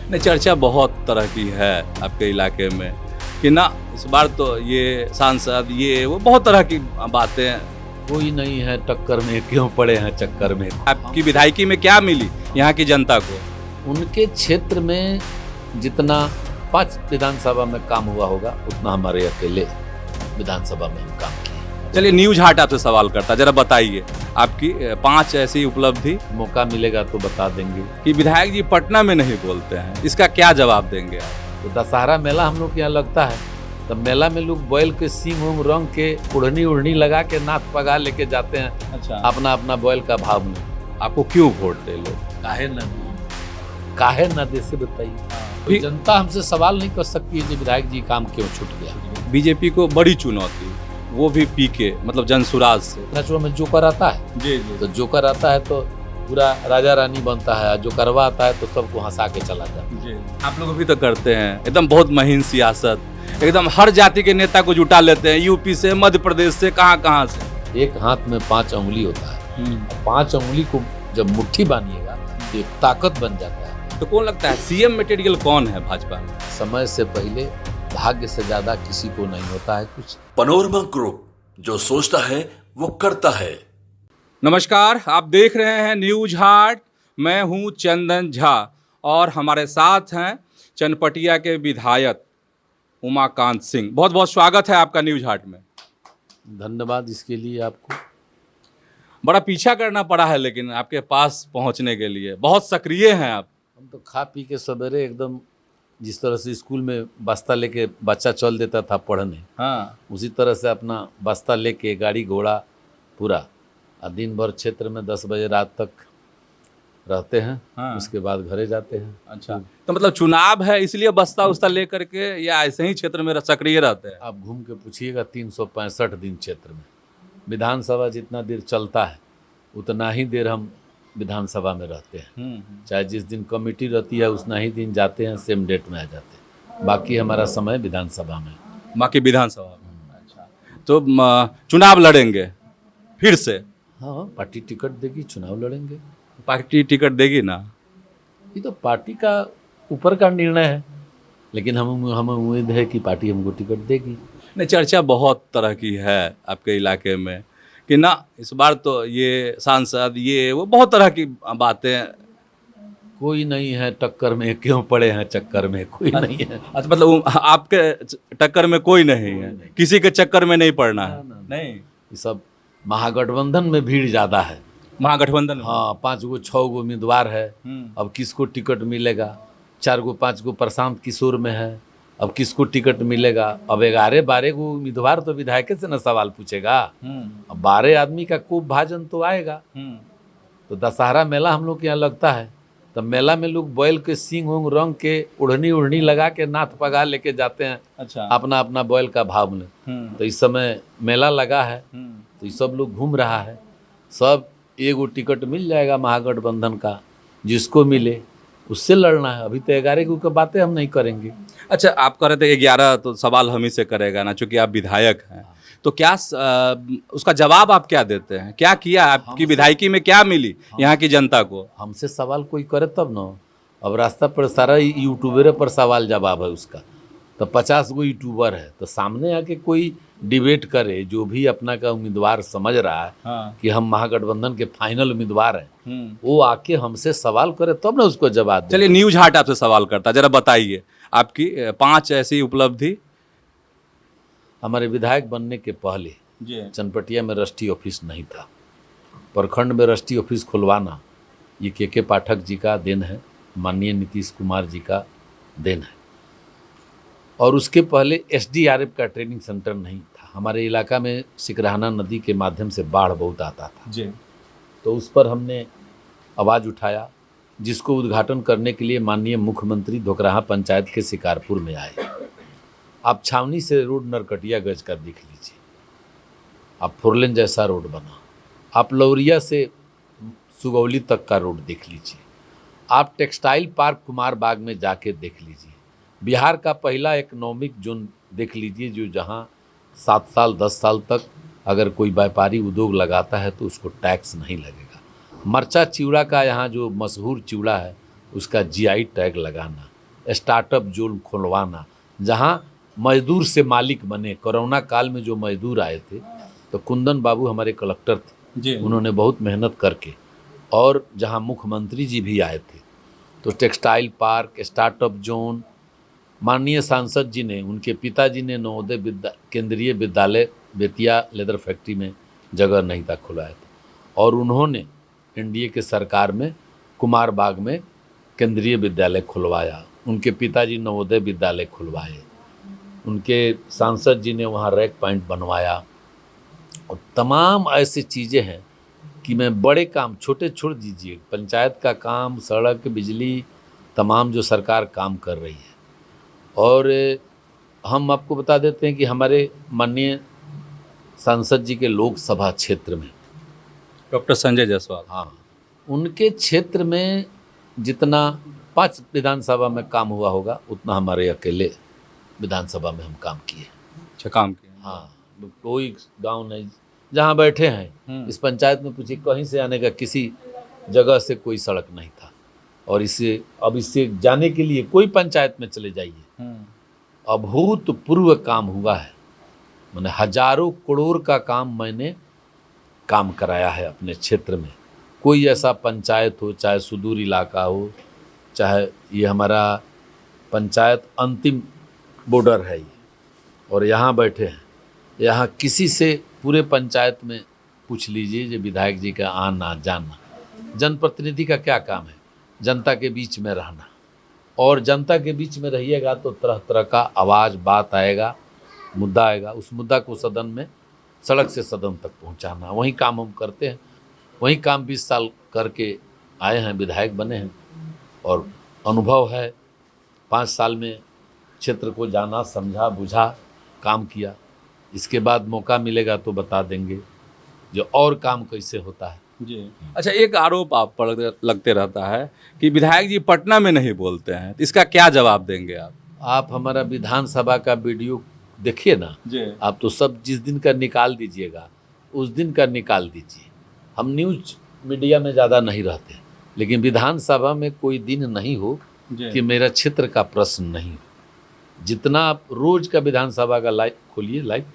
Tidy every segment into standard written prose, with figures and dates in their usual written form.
नहीं, चर्चा बहुत तरह की है आपके इलाके में कि ना इस बार तो ये सांसद ये वो बहुत तरह की बातें हैं। कोई नहीं है टक्कर में, क्यों पड़े हैं चक्कर में। आपकी विधायकी में क्या मिली यहाँ की जनता को? उनके क्षेत्र में जितना 5 विधानसभा में काम हुआ होगा उतना हमारे अकेले विधानसभा में हम काम किए। चलिए, न्यूज हाट आपसे सवाल करता, जरा बताइए आपकी 5 ऐसी उपलब्धि मौका मिलेगा तो बता देंगे। कि विधायक जी पटना में नहीं बोलते हैं, इसका क्या जवाब देंगे आप? तो दशहरा मेला हम लोग के यहाँ लगता है, तो मेला में लोग बैल के सींग उंग रंग के उड़नी उड़नी लगा के नाथ पगा लेके जाते हैं। अच्छा, अपना अपना बैल का भाव में। आपको क्यों वोट दे लोग? काहे न दे से बताइए। तो जनता हमसे सवाल नहीं कर सकती है कि विधायक जी काम क्यों छूट गया। बीजेपी को बड़ी चुनौती, वो भी पीके मतलब जनसुराज से। नचुआ में जोकर आता है जी जी। तो जोकर आता है तो पूरा राजा रानी बनता है, जो करवा आता है तो सबको हंसा के चला जाता है। जी, आप लोग भी तो करते हैं एकदम बहुत महीन सियासत, एकदम हर जाति के नेता को जुटा लेते हैं, यूपी से, मध्य प्रदेश से, कहाँ से। एक हाथ में 5 उंगली होता है, 5 उंगली को जब मुट्ठी बांधिएगा तो एक ताकत बन जाता है। तो कौन लगता है सीएम मटेरियल कौन है भाजपा में? समय से पहले भाग्य से ज्यादा किसी को नहीं होता है कुछ। पनोरमा ग्रुप, जो सोचता है वो करता है। नमस्कार, आप देख रहे हैं न्यूज हाट। मैं हूं चंदन झा और हमारे साथ हैं चनपटिया के विधायक उमाकांत सिंह। बहुत बहुत स्वागत है आपका न्यूज हाट में। धन्यवाद इसके लिए आपको। बड़ा पीछा करना पड़ा है लेकिन आपके पास पहुंचने के लिए, बहुत सक्रिय हैं आप। हम तो खा पी के सवेरे एकदम, जिस तरह से स्कूल में बस्ता लेके बच्चा चल देता था पढ़ने, हाँ, उसी तरह से अपना बस्ता लेके गाड़ी घोड़ा पूरा, और दिन भर क्षेत्र में 10 बजे रात तक रहते हैं। हाँ। उसके बाद घरे जाते हैं। अच्छा, तो मतलब चुनाव है इसलिए बस्ता उस्ता लेकर के या ऐसे ही क्षेत्र में सक्रिय रहते हैं? आप घूम के पूछिएगा, 365 दिन क्षेत्र में विधानसभा जितना देर चलता है उतना ही देर हम विधानसभा में रहते हैं। चाहे जिस दिन कमेटी रहती है उतना ही दिन जाते हैं, सेम डेट में आ जाते हैं। बाकी हमारा समय विधानसभा में। बाकी विधानसभा में। अच्छा, तो चुनाव लड़ेंगे फिर से? हाँ, पार्टी टिकट देगी, चुनाव लड़ेंगे। पार्टी टिकट देगी ना? ये तो पार्टी का ऊपर का निर्णय है, लेकिन हमें उम्मीद है कि पार्टी हमको टिकट देगी। नहीं, चर्चा बहुत तरह की है आपके इलाके में कि ना इस बार तो ये सांसद ये वो बहुत तरह की बातें हैं। कोई नहीं है टक्कर में, क्यों पड़े हैं चक्कर में। कोई नहीं है। अच्छा, मतलब आपके टक्कर में कोई नहीं है, किसी के चक्कर में नहीं पड़ना है? नहीं, ये सब महागठबंधन में भीड़ ज़्यादा है। महागठबंधन में? हाँ, 5 गो 6 गो उम्मीदवार है। अब किसको टिकट मिलेगा? 4 गो 5 गो प्रशांत किशोर में है, अब किसको टिकट मिलेगा? अब 11 12 गो उम्मीदवार तो विधायक से न सवाल पूछेगा। अब 12 आदमी का खूब भाजन तो आएगा। तो दशहरा मेला हम लोग के यहाँ लगता है, तो मेला में लोग बैल के सींग उंग रंग के उड़नी उड़नी लगा के नाथ पगा लेके जाते हैं। अच्छा, अपना अपना बैल का भाव में। तो इस समय मेला लगा है, तो ये सब लोग घूम रहा है। सब एगो टिकट मिल जाएगा महागठबंधन का, जिसको मिले उससे लड़ना है। अभी तो 11 गो की बातें हम नहीं करेंगे। अच्छा, आप कह रहे थे 11, तो सवाल हम ही से करेगा ना, चूंकि आप विधायक हैं। तो क्या उसका जवाब आप क्या देते हैं? क्या किया आपकी विधायकी में, क्या मिली यहाँ की जनता को? हमसे सवाल कोई करे तब न। अब रास्ता पर सारा यूट्यूबर पर सवाल जवाब है उसका। तो 50 गो यूट्यूबर है, तो सामने आके कोई डिबेट करे, जो भी अपना का उम्मीदवार समझ रहा है। हाँ। कि हम महागठबंधन के फाइनल उम्मीदवार हैं, वो आके हमसे सवाल करे तब ना उसको जवाब दे। चलिए, न्यूज हाट आपसे सवाल करता, जरा बताइए आपकी 5 ऐसी उपलब्धि। हमारे विधायक बनने के पहले चनपटिया में रजिस्ट्री ऑफिस नहीं था। प्रखंड में रजिस्ट्री ऑफिस खुलवाना ये के पाठक जी का देन है, माननीय नीतीश कुमार जी का देन है। और उसके पहले SDRF का ट्रेनिंग सेंटर नहीं था। हमारे इलाका में सिकरहाना नदी के माध्यम से बाढ़ बहुत आता था जी। तो उस पर हमने आवाज़ उठाया, जिसको उद्घाटन करने के लिए माननीय मुख्यमंत्री धोकराहा पंचायत के शिकारपुर में आए। आप छावनी से रोड नरकटियागंज का देख लीजिए, आप 4 लेन जैसा रोड बना। आप लौरिया से सुगौली तक का रोड देख लीजिए। आप टेक्सटाइल पार्क कुमार बाग में जाके देख लीजिए। बिहार का पहला इकोनॉमिक जोन देख लीजिए, जो जहाँ 7 साल 10 साल तक अगर कोई व्यापारी उद्योग लगाता है तो उसको टैक्स नहीं लगेगा। मरचा चिवड़ा का यहाँ जो मशहूर चिवड़ा है उसका GI टैग लगाना, स्टार्टअप जोन खुलवाना, जहाँ मजदूर से मालिक बने। कोरोना काल में जो मजदूर आए थे, तो कुंदन बाबू हमारे कलेक्टर थे जी। उन्होंने बहुत मेहनत करके, और जहाँ मुख्यमंत्री जी भी आए थे, तो टेक्सटाइल पार्क, स्टार्टअप जोन, माननीय सांसद जी ने, उनके पिताजी ने नवोदय केंद्रीय विद्यालय बेतिया लेदर फैक्ट्री में जगह नहीं था खुलवाया था, और उन्होंने एनडीए के सरकार में कुमार बाग में केंद्रीय विद्यालय खुलवाया। उनके पिताजी नवोदय विद्यालय खुलवाए, उनके सांसद जी ने वहाँ रैक पॉइंट बनवाया, और तमाम ऐसी चीज़ें हैं कि मैं बड़े काम छोटे छोड़ दीजिए, पंचायत का काम, सड़क, बिजली, तमाम जो सरकार काम कर रही है। और हम आपको बता देते हैं कि हमारे माननीय सांसद जी के लोकसभा क्षेत्र में, डॉक्टर संजय जायसवाल, हाँ, उनके क्षेत्र में जितना 5 विधानसभा में काम हुआ होगा, उतना हमारे अकेले विधानसभा में हम काम किए। अच्छा काम किया। हाँ, कोई गांव नहीं, जहाँ बैठे हैं इस पंचायत में पूछिए, कहीं से आने का किसी जगह से कोई सड़क नहीं था। और इससे जाने के लिए कोई पंचायत में चले जाइए, अभूतपूर्व काम हुआ है। मैंने हजारों करोड़ का काम मैंने काम कराया है अपने क्षेत्र में। कोई ऐसा पंचायत हो, चाहे सुदूर इलाका हो, चाहे ये हमारा पंचायत अंतिम बॉर्डर है ये, और यहाँ बैठे हैं, यहाँ किसी से पूरे पंचायत में पूछ लीजिए जो विधायक जी का आना जाना। जनप्रतिनिधि का क्या काम है? जनता के बीच में रहना, और जनता के बीच में रहिएगा तो तरह तरह का आवाज़, बात आएगा, मुद्दा आएगा, उस मुद्दा को सदन में, सड़क से सदन तक पहुंचाना, वही काम हम करते हैं। वही काम 20 साल करके आए हैं, विधायक बने हैं, और अनुभव है। 5 साल में क्षेत्र को जाना, समझा, बुझा, काम किया। इसके बाद मौका मिलेगा तो बता देंगे जो और काम कैसे होता है। जी। अच्छा, एक आरोप आप पर लगते रहता है कि विधायक जी पटना में नहीं बोलते हैं, तो इसका क्या जवाब देंगे आप? आप हमारा विधानसभा का वीडियो देखिए ना जी। आप, तो सब जिस दिन का निकाल दीजिएगा उस दिन का निकाल दीजिए। हम न्यूज मीडिया में ज़्यादा नहीं रहते, लेकिन विधानसभा में कोई दिन नहीं हो कि मेरा क्षेत्र का प्रश्न नहीं हो। जितना आप रोज का विधानसभा का लाइव खोलिए, लाइव,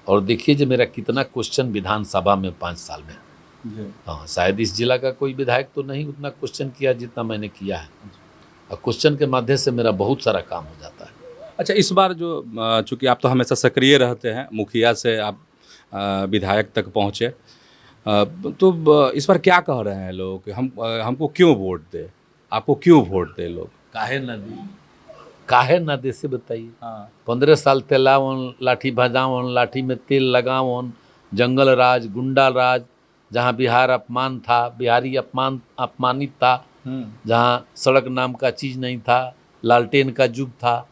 और देखिए जो मेरा कितना क्वेश्चन विधानसभा में 5 साल में। हाँ, शायद इस जिला का कोई विधायक तो नहीं उतना क्वेश्चन किया जितना मैंने किया है, और क्वेश्चन के माध्यम से मेरा बहुत सारा काम हो जाता है। अच्छा, इस बार जो चूँकि आप तो हमेशा सक्रिय रहते हैं, मुखिया से आप विधायक तक पहुँचे, तो इस बार क्या कह रहे हैं लोग कि हमको क्यों वोट दे, आपको क्यों वोट दे लोग? काहे ना दे से बताइए। हाँ। 15 साल तेलावन, लाठी भजावन, लाठी में तेल लगावन, जंगल राज, गुंडा राज, जहाँ बिहार अपमान था, बिहारी अपमानित था, जहाँ सड़क नाम का चीज़ नहीं था, लालटेन का युग था,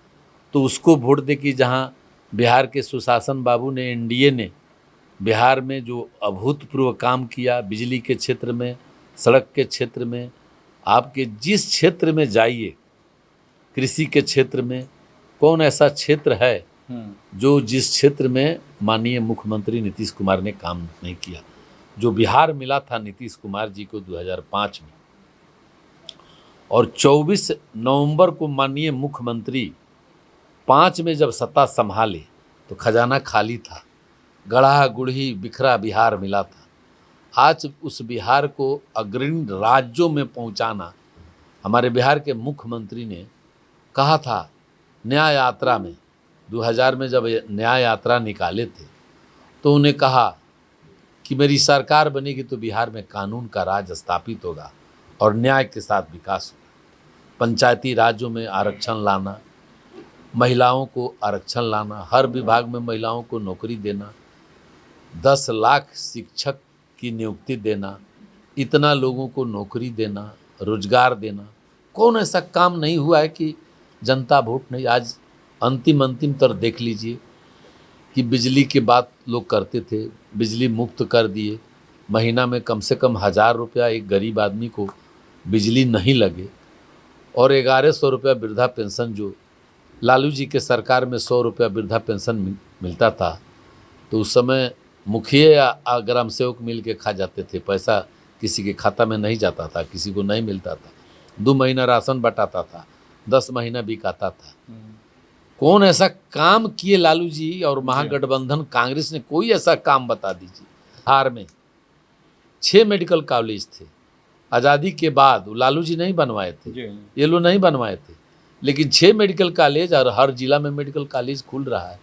तो उसको वोट दे कि जहाँ बिहार के सुशासन बाबू ने, एनडीए ने बिहार में जो अभूतपूर्व काम किया, बिजली के क्षेत्र में, सड़क के क्षेत्र में, आपके जिस क्षेत्र में जाइए, कृषि के क्षेत्र में, कौन ऐसा क्षेत्र है जो जिस क्षेत्र में माननीय मुख्यमंत्री नीतीश कुमार ने काम नहीं किया। जो बिहार मिला था नीतीश कुमार जी को 2005 में, और 24 नवंबर को माननीय मुख्यमंत्री 5 में जब सत्ता संभाले तो खजाना खाली था, गढ़ा गुढ़ी बिखरा बिहार मिला था। आज उस बिहार को अग्रणी राज्यों में पहुंचाना, हमारे बिहार के मुख्यमंत्री ने कहा था न्याय यात्रा में, 2000 में जब न्याय यात्रा निकाले थे, तो उन्हें कहा कि मेरी सरकार बनेगी तो बिहार में कानून का राज स्थापित होगा और न्याय के साथ विकास होगा। पंचायती राज्यों में आरक्षण लाना, महिलाओं को आरक्षण लाना, हर विभाग में महिलाओं को नौकरी देना, 10 लाख शिक्षक की नियुक्ति देना, इतना लोगों को नौकरी देना, रोजगार देना। कौन ऐसा काम नहीं हुआ है कि जनता वोट नहीं। आज अंतिम तर देख लीजिए कि बिजली की बात लोग करते थे, बिजली मुफ्त कर दिए, महीना में कम से कम 1000 रुपया एक गरीब आदमी को बिजली नहीं लगे, और 1100 रुपया वृद्धा पेंशन, जो लालू जी के सरकार में 100 रुपया वृद्धा पेंशन मिलता था, तो उस समय मुखिया या ग्राम सेवक मिल के खा जाते थे, पैसा किसी के खाता में नहीं जाता था, किसी को नहीं मिलता था। 2 महीना राशन बटाता था, 10 महीना बिकाता था। कौन ऐसा काम किए लालू जी और महागठबंधन कांग्रेस ने? कोई ऐसा काम बता दीजिए। बिहार में 6 मेडिकल कॉलेज थे आज़ादी के बाद, लालू जी नहीं बनवाए थे, ये लोग नहीं बनवाए थे, लेकिन 6 मेडिकल कॉलेज और हर जिला में मेडिकल कॉलेज खुल रहा है,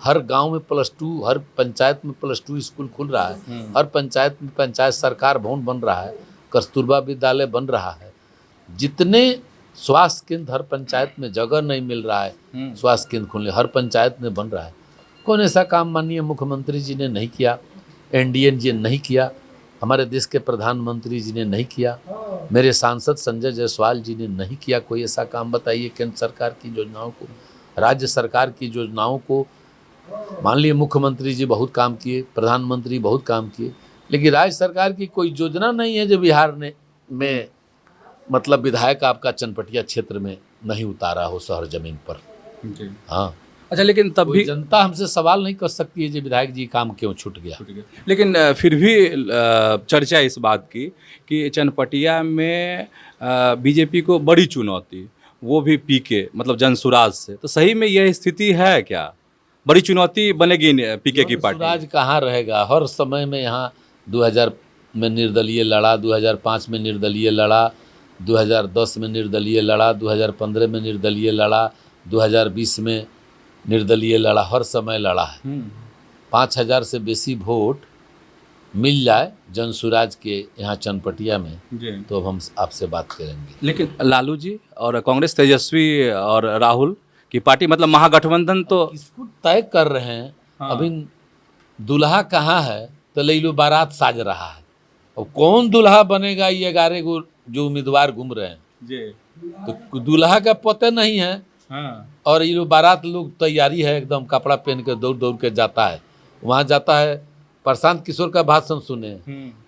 हर गांव में +2, हर पंचायत में +2 स्कूल खुल रहा है, हर पंचायत में पंचायत सरकार भवन बन रहा है, कस्तूरबा विद्यालय बन रहा है। जितने स्वास्थ्य केंद्र हर पंचायत में जगह नहीं मिल रहा है, स्वास्थ्य केंद्र खोलने हर पंचायत में बन रहा है। कौन ऐसा काम माननीय मुख्यमंत्री जी ने नहीं किया, एनडीए जी ने नहीं किया, हमारे देश के प्रधानमंत्री जी ने नहीं किया, मेरे सांसद संजय जायसवाल जी ने नहीं किया। कोई ऐसा काम बताइए। केंद्र सरकार की योजनाओं को, राज्य सरकार की योजनाओं को माननीय मुख्यमंत्री जी बहुत काम किए, प्रधानमंत्री बहुत काम किए, लेकिन राज्य सरकार की कोई योजना नहीं है जो बिहार में मतलब विधायक आपका चनपटिया क्षेत्र में नहीं उतारा हो शहर जमीन पर। हाँ, अच्छा, लेकिन तब भी जनता हमसे सवाल नहीं कर सकती है कि विधायक जी काम क्यों छूट गया। लेकिन फिर भी चर्चा इस बात की कि चनपटिया में बीजेपी को बड़ी चुनौती, वो भी पीके मतलब जनसुराज से, तो सही में यह स्थिति है क्या? बड़ी चुनौती बनेगी पीके की पार्टी? जनसुराज कहाँ रहेगा? हर समय में यहाँ 2000 में निर्दलीय लड़ा, 2005 में निर्दलीय लड़ा, 2010 में निर्दलीय लड़ा, 2015 में निर्दलीय लड़ा, 2020 में निर्दलीय लड़ा, हर समय लड़ा है। 5000 से बेसी वोट मिल जाए जनसुराज के यहाँ चनपटिया में तो अब हम आपसे बात करेंगे। लेकिन लालू जी और कांग्रेस, तेजस्वी और राहुल की पार्टी मतलब महागठबंधन तो इसको तय कर रहे हैं। अभी दुल्हा कहाँ है तो ले लो बारात साज रहा है। अब कौन दुल्हा बनेगा? ये 11 गो जो उम्मीदवार घूम रहे हैं तो दुल्हा का पता नहीं है। और ये लोग बारात लोग तैयारी है, एकदम कपड़ा पहन के दौड़ दौड़ के जाता है, वहाँ जाता है प्रशांत किशोर का भाषण सुने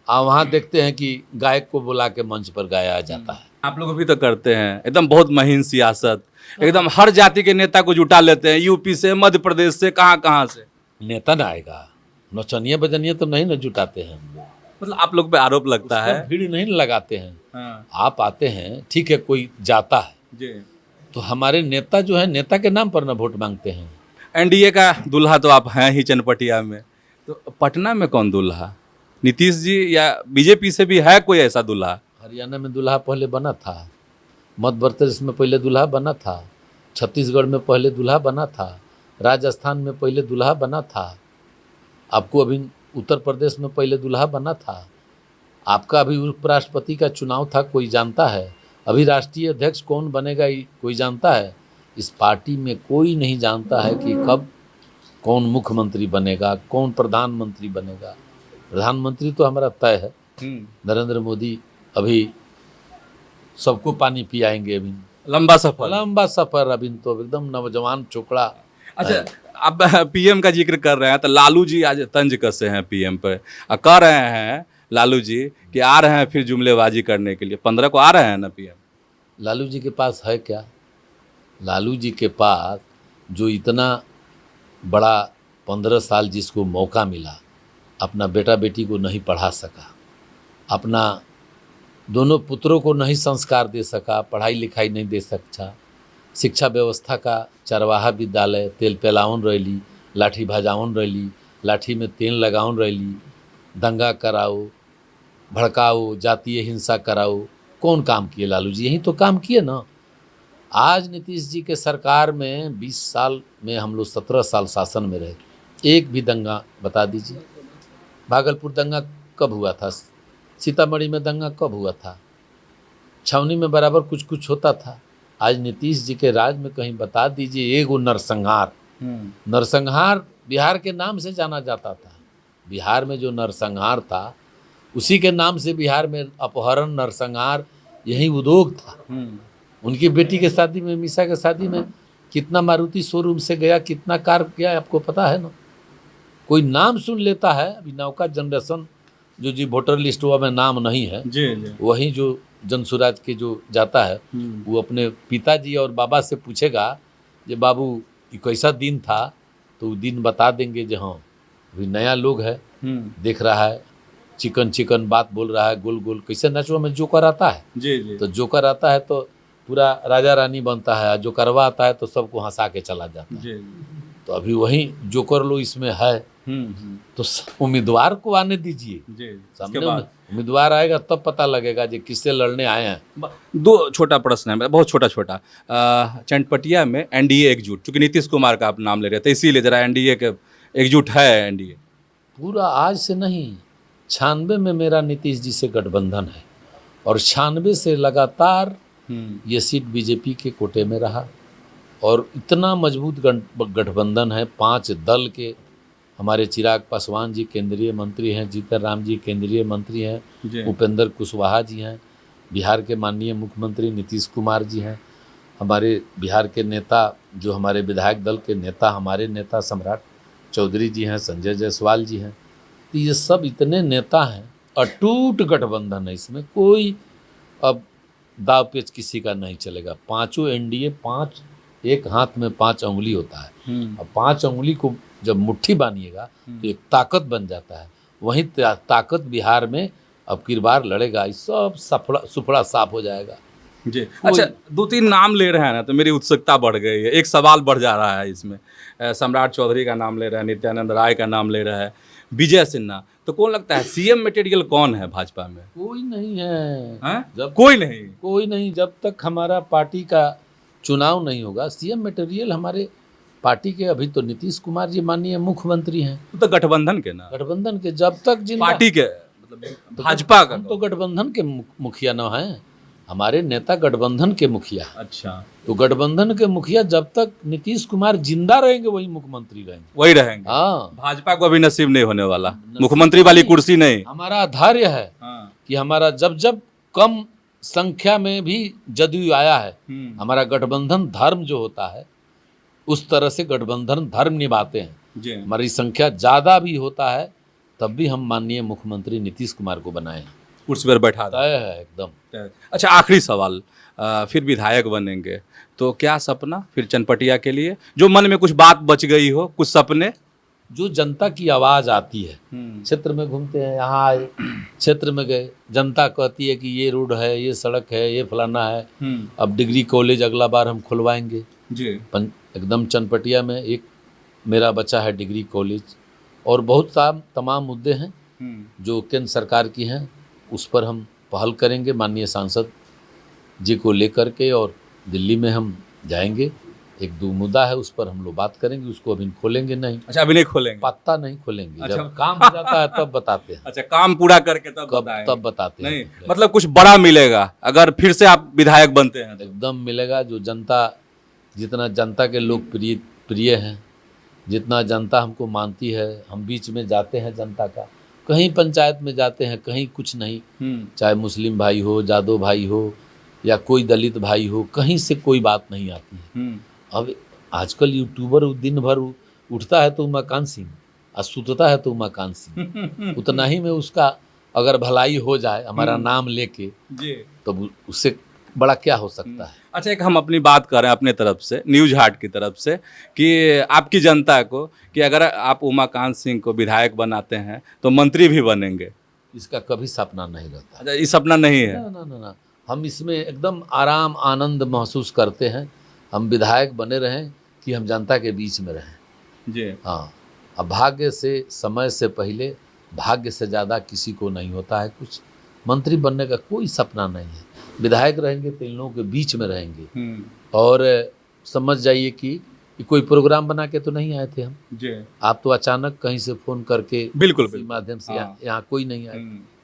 और वहाँ देखते हैं कि गायक को बुला के मंच पर गाया जाता है। आप लोग भी तो करते हैं एकदम बहुत महीन सियासत, एकदम हर जाति के नेता को जुटा लेते हैं, यूपी से, मध्य प्रदेश से, कहाँ से। नेता ना आएगा, नौचनिया बजनिया तो नहीं न जुटाते हैं हम लोग। मतलब आप लोग पे आरोप लगता है, भीड़ नहीं लगाते हैं। आप आते हैं, ठीक है, कोई जाता है तो हमारे नेता जो है, नेता के नाम पर ना वोट मांगते हैं। एनडीए का दूल्हा तो आप हैं ही चनपटिया में, तो पटना में कौन दूल्हा? नीतीश जी या बीजेपी से भी है कोई ऐसा दूल्हा? हरियाणा में दूल्हा पहले बना था, मध्य प्रदेश में पहले दूल्हा बना था, छत्तीसगढ़ में पहले दूल्हा बना था, राजस्थान में पहले दूल्हा बना था, आपको अभी उत्तर प्रदेश में पहले दूल्हा बना था, आपका अभी उपराष्ट्रपति का चुनाव था, कोई जानता है? अभी राष्ट्रीय अध्यक्ष कौन बनेगा कोई जानता है? इस पार्टी में कोई नहीं जानता है कि कब कौन मुख्यमंत्री बनेगा, कौन प्रधानमंत्री बनेगा। प्रधानमंत्री तो हमारा तय है, नरेंद्र मोदी अभी सबको पानी पियाएंगे। अभी लंबा सफर अभी तो एकदम नौजवान चोकड़ा। अच्छा, अब पीएम का जिक्र कर रहे हैं तो लालू जी आज तंज कसे हैं पीएम पे, कह रहे हैं लालू जी कि आ रहे हैं फिर जुमलेबाजी करने के लिए। 15 को आ रहे हैं ना पीएम। लालू जी के पास है क्या? लालू जी के पास जो इतना बड़ा 15 साल जिसको मौका मिला, अपना बेटा बेटी को नहीं पढ़ा सका, अपना दोनों पुत्रों को नहीं संस्कार दे सका, पढ़ाई लिखाई नहीं दे सका, शिक्षा व्यवस्था का चरवाहा विद्यालय, तेल पेलावन रैली, लाठी भजावन रैली, लाठी में तेल लगावन रैली, दंगा कराओ, भड़काओ, जातीय हिंसा कराओ, कौन काम किए लालू जी? यही तो काम किए ना। आज नीतीश जी के सरकार में 20 साल में हम लोग 17 साल शासन में रहे, एक भी दंगा बता दीजिए। भागलपुर दंगा कब हुआ था? सीतामढ़ी में दंगा कब हुआ था? छावनी में बराबर कुछ कुछ होता था। आज नीतीश जी के राज में कहीं बता दीजिए एगो नरसंहार। नरसंहार बिहार के नाम से जाना जाता था। बिहार में जो नरसंहार था उसी के नाम से बिहार में अपहरण, नरसंहार यही उद्योग था। उनकी बेटी के शादी में, मीसा के शादी में कितना मारुति शोरूम से गया, कितना कार गया, आपको पता है ना। कोई नाम सुन लेता है। अभी नौका जनरेशन जो जी वोटर लिस्ट हुआ में नाम नहीं है जी। वही जो जनसुराज के जो जाता है वो अपने पिताजी और बाबा से पूछेगा कि बाबू ये कैसा दिन था, तो वो दिन बता देंगे जो हाँ अभी नया लोग है, देख रहा है, चिकन चिकन बात बोल रहा है, गोल गोल कैसे नचुआ में जोकर आता है जी। तो जोकर आता है तो पूरा राजा रानी बनता है, जो करवा आता है तो सबको हंसा के चला जाता है। जी तो अभी वही जोकर लो इसमें है, तो उम्मीदवार को आने दीजिए, जी। सामने उम्मीदवार आएगा तब पता लगेगा जी किससे लड़ने आए हैं। दो छोटा प्रश्न है, बहुत छोटा छोटा। चनपटिया में एनडीए एकजुट, चूंकि नीतीश कुमार का आप नाम ले रहे थे, इसीलिए जरा एनडीए के एकजुट है एनडीए? पूरा आज से नहीं, 96 में मेरा नीतीश जी से गठबंधन है और 96 से लगातार ये सीट बीजेपी के कोटे में रहा और इतना मजबूत गठबंधन है। 5 दल के हमारे चिराग पासवान जी केंद्रीय मंत्री हैं, जीतन राम जी केंद्रीय मंत्री हैं, उपेंद्र कुशवाहा जी हैं, बिहार के माननीय मुख्यमंत्री नीतीश कुमार जी हैं, हमारे बिहार के नेता जो हमारे विधायक दल के नेता हमारे नेता सम्राट चौधरी जी हैं, संजय जायसवाल जी हैं। तो ये सब इतने नेता हैं, अटूट गठबंधन है, इसमें कोई अब दाव पेच किसी का नहीं चलेगा। पांचों एनडीए 5 एक हाथ में 5 उंगली होता है, अब 5 उंगली को जब मुट्ठी बांधिएगा तो एक ताकत बन जाता है। वहीं ताकत बिहार में अब की बार लड़ेगा, इस सब सुफड़ा साफ हो जाएगा जी। अच्छा, 2-3 नाम ले रहे हैं ना तो मेरी उत्सुकता बढ़ गई है, एक सवाल बढ़ जा रहा है इसमें। सम्राट चौधरी का नाम ले रहा है, नित्यानंद राय का नाम ले रहा है, विजय सिन्हा, तो कौन लगता है सीएम मटेरियल कौन है भाजपा में? कोई नहीं है, जब कोई नहीं, जब तक हमारा पार्टी का चुनाव नहीं होगा सीएम मटेरियल हमारे पार्टी के अभी तो नीतीश कुमार जी माननीय मुख्यमंत्री हैं। तो गठबंधन के ना, गठबंधन के जब तक जिन पार्टी के मतलब भाजपा का, हम तो गठबंधन के मुखिया न हैं, हमारे नेता गठबंधन के मुखिया। अच्छा, तो गठबंधन के मुखिया जब तक नीतीश कुमार जिंदा रहेंगे वही मुख्यमंत्री रहेंगे, वही रहेंगे। हाँ, भाजपा को अभी नसीब नहीं होने वाला, मुख्यमंत्री वाली कुर्सी नहीं। हमारा धैर्य है कि हमारा जब जब कम संख्या में भी जदयू आया है, हमारा गठबंधन धर्म जो होता है उस तरह से गठबंधन धर्म निभाते हैं। हमारी संख्या ज़्यादा भी होता है तब भी हम माननीय मुख्यमंत्री नीतीश कुमार को बनाए हैं, कुर्सी पर बैठा तय है एकदम। अच्छा, आखिरी सवाल, फिर विधायक बनेंगे तो क्या सपना फिर चनपटिया के लिए, जो मन में कुछ बात बच गई हो, कुछ सपने? जो जनता की आवाज़ आती है, क्षेत्र में घूमते हैं, यहाँ आए क्षेत्र में गए, जनता कहती है कि ये रोड है, ये सड़क है, ये फलाना है, अब डिग्री कॉलेज अगला बार हम खुलवाएंगे जी। एकदम चनपटिया में एक मेरा बचा है डिग्री कॉलेज, और बहुत सा तमाम मुद्दे हैं जो केंद्र सरकार की हैं, उस पर हम पहल करेंगे माननीय सांसद जी को लेकर के, और दिल्ली में हम जाएंगे। 1-2 मुद्दा है उस पर हम लोग बात करेंगे, उसको अभी खोलेंगे नहीं। अच्छा, अभी नहीं खोलेंगे? पत्ता नहीं खोलेंगे। अच्छा, जब काम हो जाता है तब बताते हैं। अच्छा, काम पूरा करके तब बताते हैं। नहीं, मतलब कुछ बड़ा मिलेगा अगर फिर से आप विधायक बनते हैं? एकदम मिलेगा। जो जनता, जितना जनता के लोग प्रिय हैं, जितना जनता हमको मानती है, हम बीच में जाते हैं जनता का, कहीं पंचायत में जाते हैं, कहीं कुछ नहीं, चाहे मुस्लिम भाई हो, जादव भाई हो या कोई दलित भाई हो, कहीं से कोई बात नहीं आती है। अब आजकल यूट्यूबर दिन भर उठता है तो उमाकांत सिंह और सुतता है तो उमाकांत सिंह, उतना ही में उसका अगर भलाई हो जाए हमारा नाम लेके तो उससे बड़ा क्या हो सकता है। अच्छा, एक हम अपनी बात कर रहे हैं अपने तरफ से, न्यूज हार्ट की तरफ से, कि आपकी जनता को कि अगर आप उमाकांत सिंह को विधायक बनाते हैं तो मंत्री भी बनेंगे, इसका कभी सपना नहीं रहता। अच्छा, ये सपना नहीं है? ना, हम इसमें एकदम आराम आनंद महसूस करते हैं। हम विधायक बने रहें कि हम जनता के बीच में रहें जी। हाँ, अब भाग्य से, समय से पहले भाग्य से ज़्यादा किसी को नहीं होता है कुछ। मंत्री बनने का कोई सपना नहीं है। विधायक रहेंगे तो इन लोगों के बीच में रहेंगे, और समझ जाइए कि कोई प्रोग्राम बना के तो नहीं आए थे हम जी। आप तो अचानक कहीं से फ़ोन करके बिल्कुल माध्यम से यहाँ कोई नहीं आया,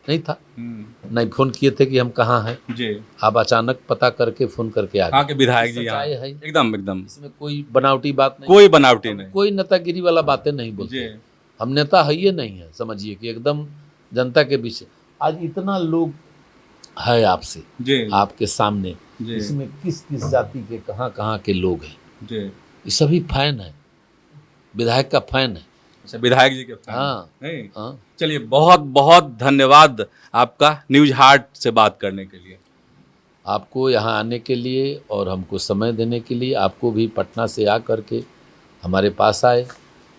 नहीं था, नहीं फोन किए थे कि हम कहाँ हैं जी। आप अचानक पता करके फोन करके आ गए। विधायक जी यहाँ है, एकदम इसमें कोई बनावटी बात नहीं, कोई बनावटी नहीं, कोई नेतागिरी वाला बातें नहीं बोलते। हम नेता है ये नहीं है, समझिए कि एकदम जनता के बीच। आज इतना लोग है आपसे जी, आपके सामने, इसमें किस किस जाति के कहाँ के लोग हैं जी। ये सभी फैन है, विधायक का फैन है। अच्छा, विधायक जी के फैन? हाँ। चलिए, बहुत बहुत धन्यवाद आपका न्यूज हार्ट से बात करने के लिए, आपको यहाँ आने के लिए और हमको समय देने के लिए। आपको भी पटना से आ करके हमारे पास आए,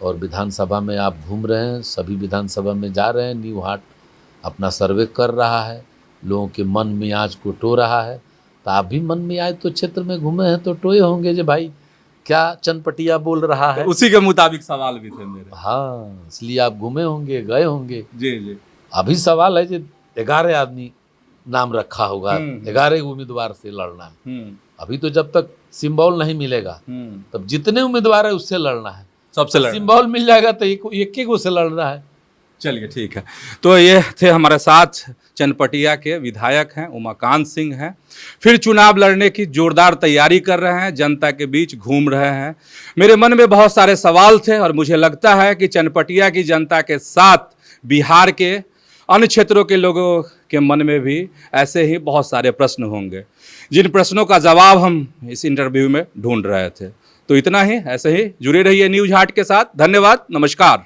और विधानसभा में आप घूम रहे हैं, सभी विधानसभा में जा रहे हैं। न्यू हार्ट अपना सर्वे कर रहा है, लोगों के मन मियाज को टो रहा है, तो आप भी मन में आए तो क्षेत्र में घूमे हैं तो टोए होंगे जो भाई क्या चनपटिया बोल रहा है। तो उसी के मुताबिक सवाल भी थे मेरे। हाँ, इसलिए आप घूमे होंगे, गए होंगे। जी जी। अभी सवाल है जो 11 आदमी नाम रखा होगा, 11 उम्मीदवार से लड़ना है। अभी तो जब तक सिंबल नहीं मिलेगा तब जितने उम्मीदवार है उससे लड़ना है। सबसे लड़ना। सिंबल मिल जाएगा तो एक एक से लड़ना है। चलिए ठीक है। तो ये थे हमारे साथ चनपटिया के विधायक हैं उमाकांत सिंह हैं। फिर चुनाव लड़ने की जोरदार तैयारी कर रहे हैं, जनता के बीच घूम रहे हैं। मेरे मन में बहुत सारे सवाल थे और मुझे लगता है कि चनपटिया की जनता के साथ बिहार के अन्य क्षेत्रों के लोगों के मन में भी ऐसे ही बहुत सारे प्रश्न होंगे, जिन प्रश्नों का जवाब हम इस इंटरव्यू में ढूंढ रहे थे। तो इतना ही, ऐसे ही जुड़े रहिए न्यूज़ हाट के साथ। धन्यवाद, नमस्कार।